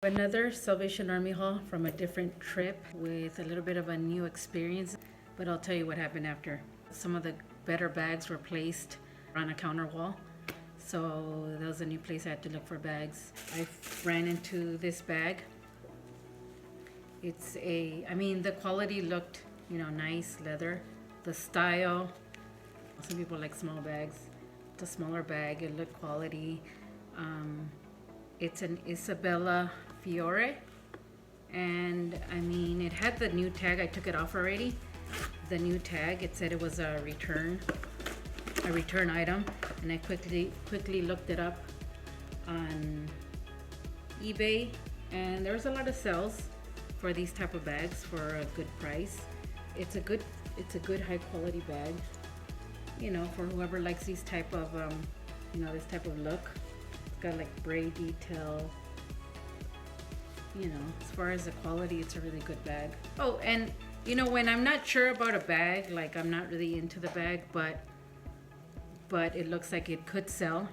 Another Salvation Army haul from a different trip with a little bit of a new experience, but I'll tell you what happened after. Some of the better bags were placed on a counter wall, so that was a new place I had to look for bags. I ran into this bag. The quality looked, nice leather. The style, some people like small bags. It's a smaller bag, it looked quality. It's an Isabella Fiore, and it had the new tag. I took it off already. The new tag, it said it was a return item, and I quickly looked it up on eBay, and there's a lot of sales for these type of bags for a good price. It's a good high quality bag, for whoever likes these type of this type of look. Got like braid detail. As far as the quality, it's a really good bag. Oh, and when I'm not sure about a bag, like I'm not really into the bag, but it looks like it could sell.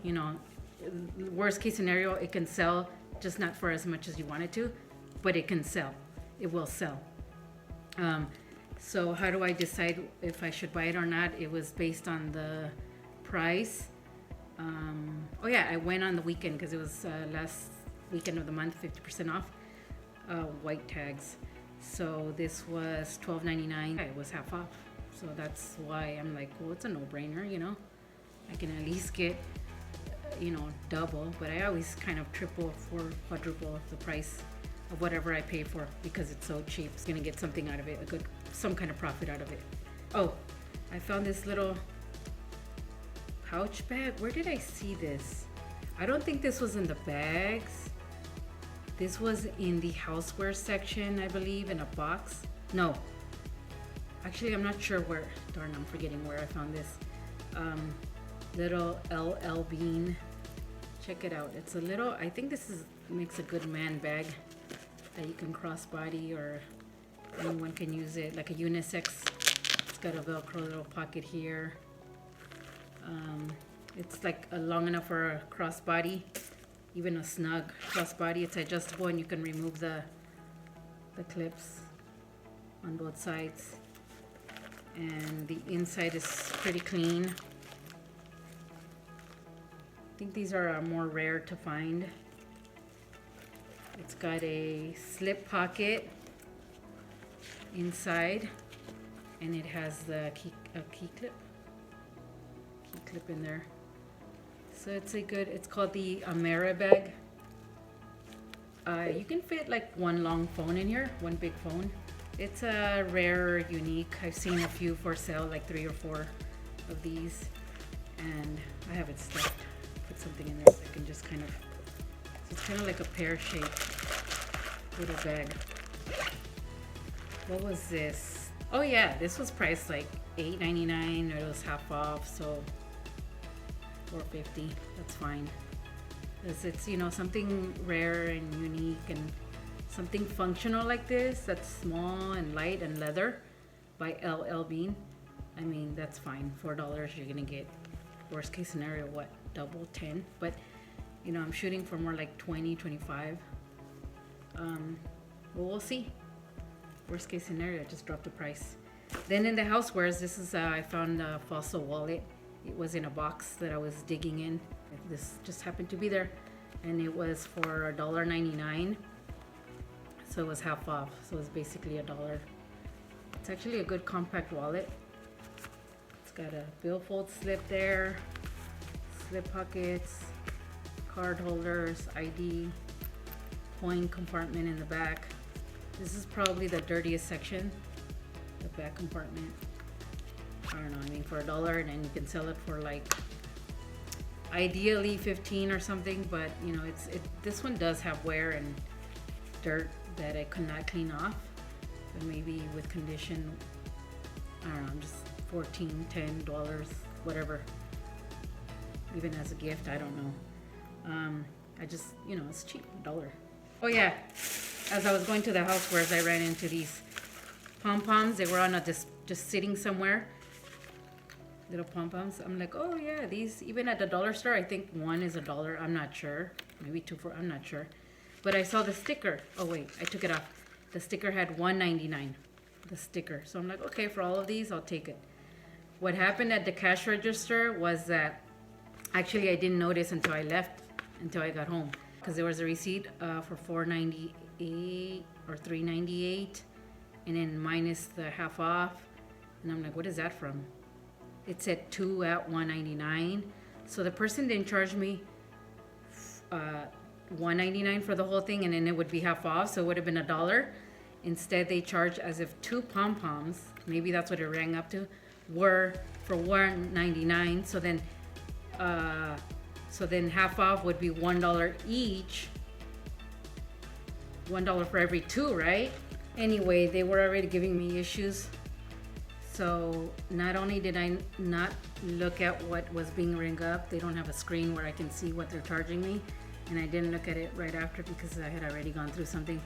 Worst case scenario, it can sell, just not for as much as you want it to, but it can sell. It will sell. So how do I decide if I should buy it or not? It was based on the price. I went on the weekend because it was last weekend of the month, 50% off, white tags. So this was $12.99. It was half off. So that's why I'm like, well, it's a no-brainer, I can at least get, double, but I always kind of triple or quadruple the price of whatever I pay for because it's so cheap. It's gonna get something out of it, some kind of profit out of it. Oh, I found this little pouch bag. Where did I see this? I don't think this was in the bags. This was in the houseware section, I believe, in a box. No. Actually, I'm not sure where. Darn, I'm forgetting where I found this. Little LL Bean. Check it out. It's a little, I think this makes a good man bag that you can crossbody or anyone can use it, like a unisex. It's got a Velcro little pocket here. It's like long enough for a crossbody, even a snug crossbody. It's adjustable and you can remove the clips on both sides. And the inside is pretty clean. I think these are more rare to find. It's got a slip pocket inside, and it has the key clip in there. So it's called the Amera bag. You can fit like one long phone in here, one big phone. It's a rare, unique. I've seen a few for sale, like 3 or 4 of these, and I have it stuffed. Put something in there so I can just so it's kind of like a pear-shaped little bag. What was this? Oh yeah, this was priced like $8.99, or it was half off, so $4.50. That's fine. Because it's something rare and unique and something functional like this that's small and light and leather by LL Bean. That's fine. $4 you're gonna get, worst case scenario, what, double 10? But I'm shooting for more like 20, 25. Well, we'll see. Worst case scenario, just drop the price. Then in the housewares, this is I found a fossil wallet. It was in a box that I was digging in. This just happened to be there, and it was for $1.99. So it was half off. So it was basically $1. It's actually a good compact wallet. It's got a billfold slip there, slip pockets, card holders, ID, coin compartment in the back. This is probably the dirtiest section, the back compartment. I don't know, for $1, and then you can sell it for like ideally 15 or something, but this one does have wear and dirt that I could not clean off. But maybe with condition, I don't know, just $14, $10, whatever. Even as a gift, I don't know. I just, it's cheap, $1. Oh yeah, as I was going to the housewares, I ran into these pom-poms. They were on just sitting somewhere. Little pom-poms. I'm like, oh yeah, these, even at the dollar store, I think one is $1. I'm not sure. Maybe 2 for, I'm not sure. but I saw the sticker. Oh wait, I took it off. The sticker had $1.99, the sticker. So I'm like, okay, for all of these, I'll take it. What happened at the cash register was that actually I didn't notice until I left, until I got home, because there was a receipt for $4.98 or $3.98, and then minus the half off. And I'm like, what is that from? It said 2 at $1.99. So the person didn't charge me $1.99 for the whole thing, and then it would be half off, so it would have been $1. Instead, they charged as if 2 pom-poms, maybe that's what it rang up to, were for $1.99. So then half off would be $1 each. $1 for every 2, right? Anyway, they were already giving me issues. So not only did I not look at what was being rang up, they don't have a screen where I can see what they're charging me, and I didn't look at it right after because I had already gone through something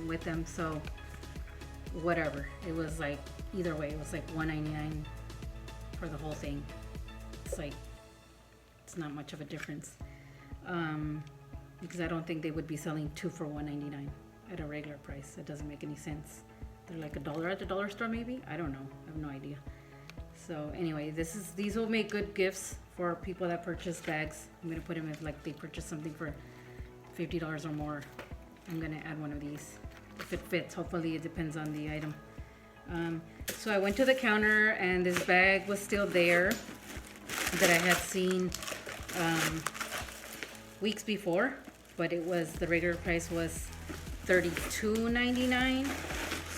with them. So whatever, it was like, either way, it was like $1.99 for the whole thing. It's like, it's not much of a difference, because I don't think they would be selling 2 for $1.99 at a regular price. It doesn't make any sense. They're like $1 at the dollar store, maybe. I don't know. I have no idea. So anyway, these will make good gifts for people that purchase bags. I'm gonna put them if like they purchase something for $50 or more. I'm gonna add one of these if it fits. Hopefully, it depends on the item. So I went to the counter, and this bag was still there that I had seen weeks before, but it was, the regular price was $32.99.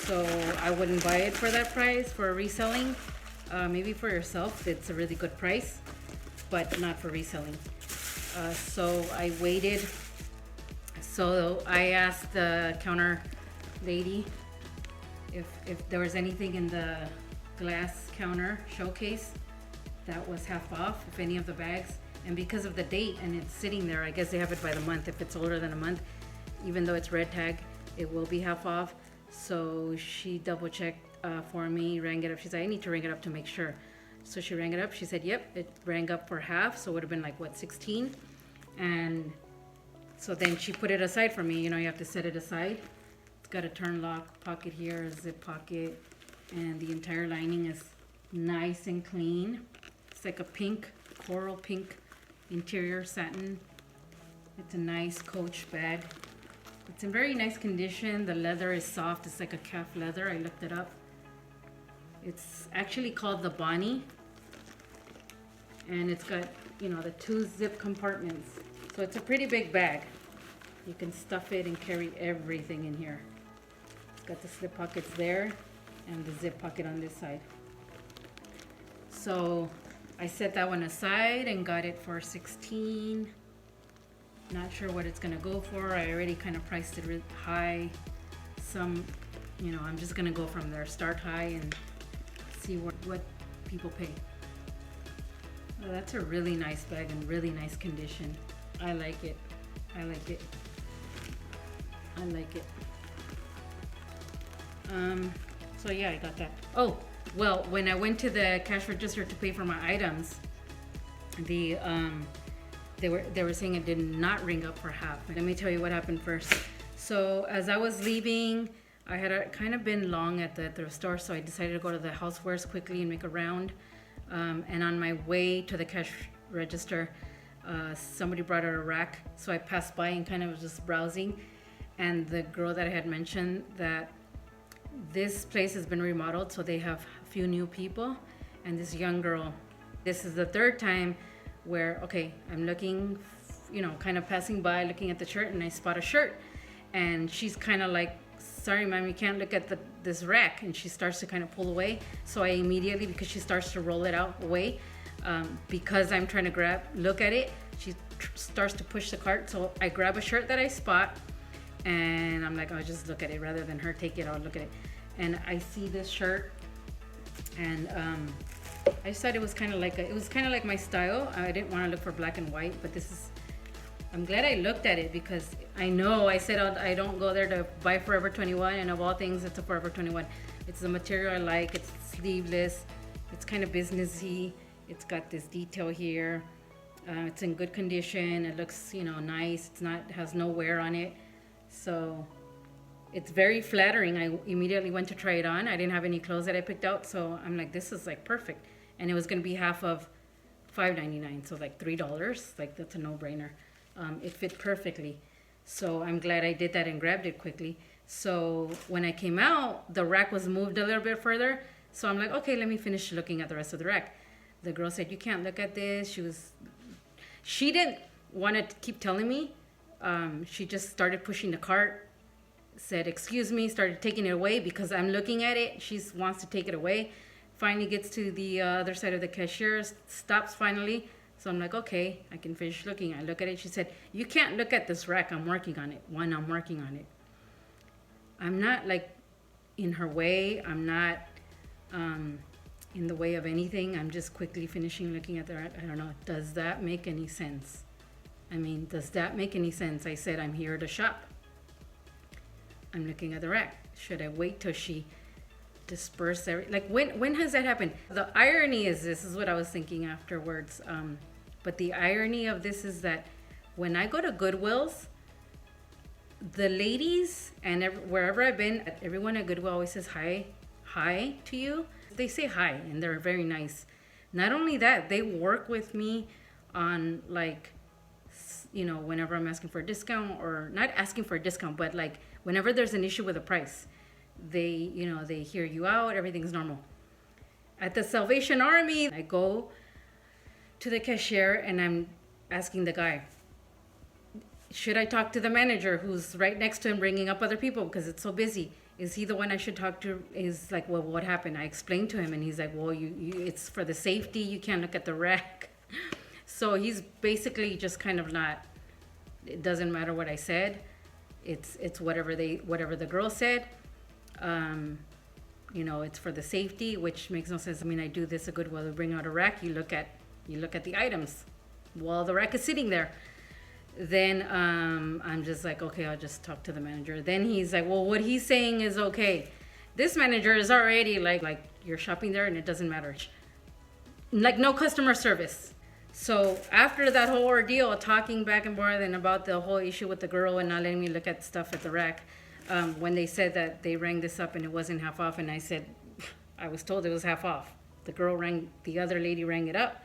So I wouldn't buy it for that price for reselling. Maybe for yourself, it's a really good price, but not for reselling. So I waited. So I asked the counter lady if there was anything in the glass counter showcase that was half off, if any of the bags. And because of the date and it's sitting there, I guess they have it by the month. If it's older than a month, even though it's red tag, it will be half off. So she double checked for me, rang it up. She said, I need to ring it up to make sure. So she rang it up. She said, yep, it rang up for half. So it would have been like, what, 16? And so then she put it aside for me. You know, you have to set it aside. It's got a turn lock pocket here, a zip pocket, and the entire lining is nice and clean. It's like a pink, coral pink interior satin. It's a nice Coach bag. It's in very nice condition. The leather is soft. It's like a calf leather. I looked it up. It's actually called the Bonnie. And it's got, you know, the 2 zip compartments. So it's a pretty big bag. You can stuff it and carry everything in here. It's got the slip pockets there and the zip pocket on this side. So I set that one aside and got it for $16. Not sure what it's gonna go for. I already kind of priced it really high. You know, I'm just gonna go from there, start high and see what people pay. Well, that's a really nice bag in really nice condition. I like it. I like it. I like it. So yeah, I got that. Oh, well, when I went to the cash register to pay for my items, they were saying it did not ring up for half. Let me tell you what happened first. So as I was leaving, I had kind of been long at the thrift store, so I decided to go to the housewares quickly and make a round. And on my way to the cash register, somebody brought out a rack, so I passed by and kind of was just browsing. And the girl that I had mentioned that this place has been remodeled, so they have a few new people. And this young girl, this is the 3rd time where, okay, I'm looking, you know, kind of passing by, looking at the shirt, and I spot a shirt. And she's kind of like, sorry, ma'am, you can't look at this rack. And she starts to kind of pull away. So I immediately, because she starts to roll it out away, because I'm trying to look at it, she starts to push the cart. So I grab a shirt that I spot, and I'm like, I'll just look at it rather than her take it. I'll look at it. And I see this shirt, and I just thought it was kind of like my style. I didn't want to look for black and white, but I'm glad I looked at it, because I know I said I don't go there to buy Forever 21, and of all things, it's a Forever 21. It's the material I like. It's sleeveless. It's kind of businessy. It's got this detail here. It's in good condition. It looks, you know, nice. It has no wear on it. So it's very flattering. I immediately went to try it on. I didn't have any clothes that I picked out, so I'm like, this is like perfect. And it was gonna be half of $5.99, so like $3. Like that's a no-brainer. It fit perfectly. So I'm glad I did that and grabbed it quickly. So when I came out, the rack was moved a little bit further. So I'm like, okay, let me finish looking at the rest of the rack. The girl said, you can't look at this. She didn't want to keep telling me. She just started pushing the cart, said, excuse me, started taking it away because I'm looking at it. She wants to take it away. Finally gets to the other side of the cashier, stops finally. So I'm like, okay, I can finish looking. I look at it. She said, you can't look at this rack. I'm working on it. One, I'm working on it. I'm not like in her way. I'm not in the way of anything. I'm just quickly finishing looking at the rack. I don't know. Does that make any sense? I mean, does that make any sense? I said, I'm here to shop. I'm looking at the rack. Should I wait till she disperse like when has that happened? The irony is, this is what I was thinking afterwards. But the irony of this is that when I go to Goodwill's, the ladies and wherever I've been, everyone at Goodwill always says hi to you. They say hi and they're very nice. Not only that, they work with me on like, you know, whenever I'm asking for a discount, or not asking for a discount, but like whenever there's an issue with a price, they, you know, they hear you out, everything's normal. At the Salvation Army, I go to the cashier and I'm asking the guy, should I talk to the manager who's right next to him bringing up other people because it's so busy? Is he the one I should talk to? He's like, well, what happened? I explained to him and he's like, well, it's for the safety. You can't look at the rack. So he's basically just kind of not, it doesn't matter what I said. It's whatever the girl said. You know, it's for the safety, which makes no sense. I mean, I do this a good while. We bring out a rack, you look at the items while the rack is sitting there. Then I'm just like, okay, I'll just talk to the manager. Then he's like, well, what he's saying is okay. This manager is already like you're shopping there and it doesn't matter. Like no customer service. So after that whole ordeal, talking back and forth and about the whole issue with the girl and not letting me look at stuff at the rack, when they said that they rang this up and it wasn't half off, and I said, I was told it was half off. The other lady rang it up,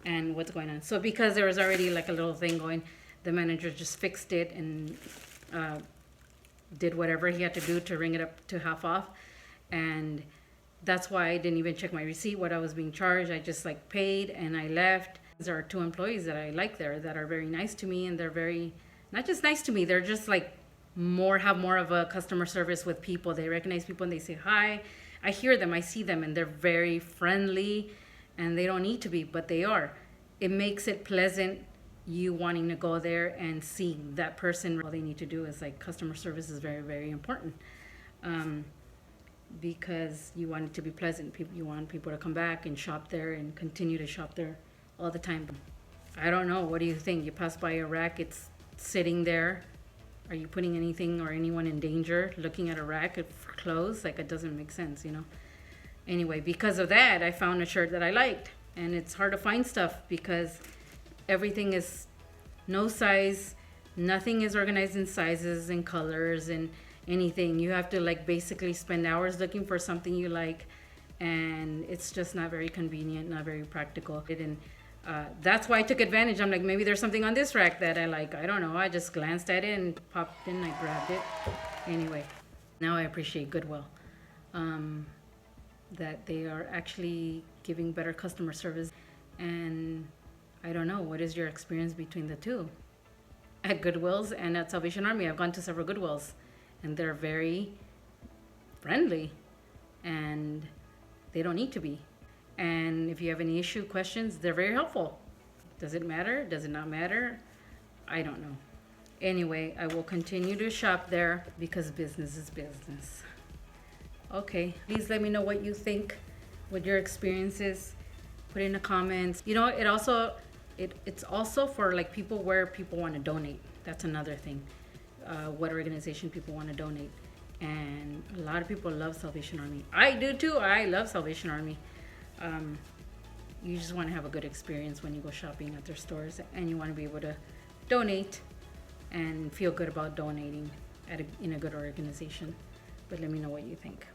and what's going on? So because there was already like a little thing going, the manager just fixed it and did whatever he had to do to ring it up to half off. And that's why I didn't even check my receipt, what I was being charged. I just like paid and I left. There are 2 employees that I like there that are very nice to me, and they're very, not just nice to me, they're just like have more of a customer service with people. They recognize people and they say hi. I hear them, I see them, and they're very friendly, and they don't need to be, but they are. It makes it pleasant, you wanting to go there and see that person. All they need to do is like, customer service is very, very important. Because you want it to be pleasant. You want people to come back and shop there and continue to shop there all the time. I don't know, what do you think? You pass by a rack, it's sitting there. Are you putting anything or anyone in danger looking at a rack for clothes? Like, it doesn't make sense, you know? Anyway, because of that, I found a shirt that I liked. And it's hard to find stuff because everything is no size. Nothing is organized in sizes and colors and anything. You have to like basically spend hours looking for something you like. And it's just not very convenient, not very practical. And that's why I took advantage. I'm like, maybe there's something on this rack that I like. I don't know. I just glanced at it and popped in, I grabbed it. Anyway, now I appreciate Goodwill. That they are actually giving better customer service. And I don't know, what is your experience between the two? At Goodwill's and at Salvation Army, I've gone to several Goodwills, and they're very friendly, and they don't need to be. And if you have any issue, questions, they're very helpful. Does it matter? Does it not matter? I don't know. Anyway, I will continue to shop there because business is business. Okay, please let me know what you think, what your experience is. Put in the comments. You know, it's also for like people where people want to donate. That's another thing. What organization people want to donate. And a lot of people love Salvation Army. I do too. I love Salvation Army. You just want to have a good experience when you go shopping at their stores, and you want to be able to donate and feel good about donating. in a good organization. But let me know what you think.